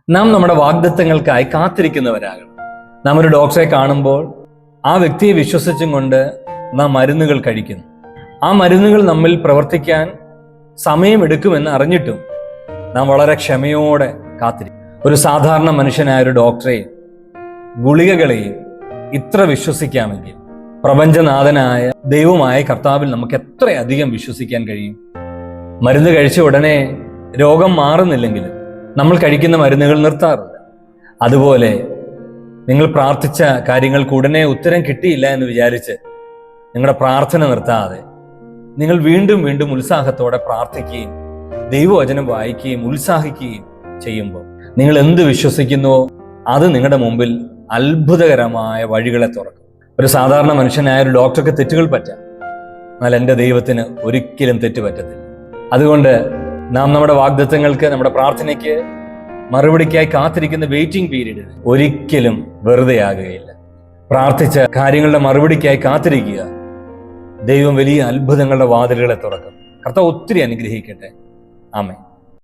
നാം നമ്മുടെ വാഗ്ദത്തങ്ങൾക്കായി കാത്തിരിക്കുന്നവരാകണം. നാം ഒരു ഡോക്ടറെ കാണുമ്പോൾ ആ വ്യക്തിയെ വിശ്വസിച്ചും കൊണ്ട് നാം മരുന്നുകൾ കഴിക്കുന്നു. ആ മരുന്നുകൾ നമ്മിൽ പ്രവർത്തിക്കാൻ സമയമെടുക്കുമെന്ന് അറിഞ്ഞിട്ടും നാം വളരെ ക്ഷമയോടെ കാത്തിരിക്കും. ഒരു സാധാരണ മനുഷ്യനായ ഒരു ഡോക്ടറെയും ഗുളികകളെയും ഇത്ര വിശ്വസിക്കാമെങ്കിൽ പ്രപഞ്ചനാഥനായ ദൈവമായ കർത്താവിൽ നമുക്ക് എത്രയധികം വിശ്വസിക്കാൻ കഴിയും. മരുന്ന് കഴിച്ച ഉടനെ രോഗം മാറുന്നില്ലെങ്കിലും നമ്മൾ കഴിക്കുന്ന മരുന്നുകൾ നിർത്താറില്ല. അതുപോലെ നിങ്ങൾ പ്രാർത്ഥിച്ച കാര്യങ്ങൾക്ക് ഉടനെ ഉത്തരം കിട്ടിയില്ല എന്ന് വിചാരിച്ച് നിങ്ങളുടെ പ്രാർത്ഥന നിർത്താതെ നിങ്ങൾ വീണ്ടും വീണ്ടും ഉത്സാഹത്തോടെ പ്രാർത്ഥിക്കുകയും ദൈവവചനം വായിക്കുകയും ഉത്സാഹിക്കുകയും ചെയ്യുമ്പോൾ നിങ്ങൾ എന്ത് വിശ്വസിക്കുന്നുവോ അത് നിങ്ങളുടെ മുമ്പിൽ അത്ഭുതകരമായ വഴികളെ തുറക്കും. ഒരു സാധാരണ മനുഷ്യനായ ഒരു ഡോക്ടർക്ക് തെറ്റുകൾ പറ്റാം, എന്നാൽ എൻ്റെ ദൈവത്തിന് ഒരിക്കലും തെറ്റ് പറ്റത്തില്ല. അതുകൊണ്ട് നാം നമ്മുടെ വാഗ്ദത്തങ്ങൾക്ക്, നമ്മുടെ പ്രാർത്ഥനയ്ക്ക് മറുപടിക്കായി കാത്തിരിക്കുന്ന വെയിറ്റിംഗ് പീരീഡ് ഒരിക്കലും വെറുതെ ആകുകയില്ല. പ്രാർത്ഥിച്ച കാര്യങ്ങളുടെ മറുപടിക്കായി കാത്തിരിക്കുക. ദൈവം വലിയ അത്ഭുതങ്ങളുടെ വാതിലുകളെ തുറക്കും. കർത്താവ് ഒത്തിരി അനുഗ്രഹിക്കട്ടെ. ആമേൻ.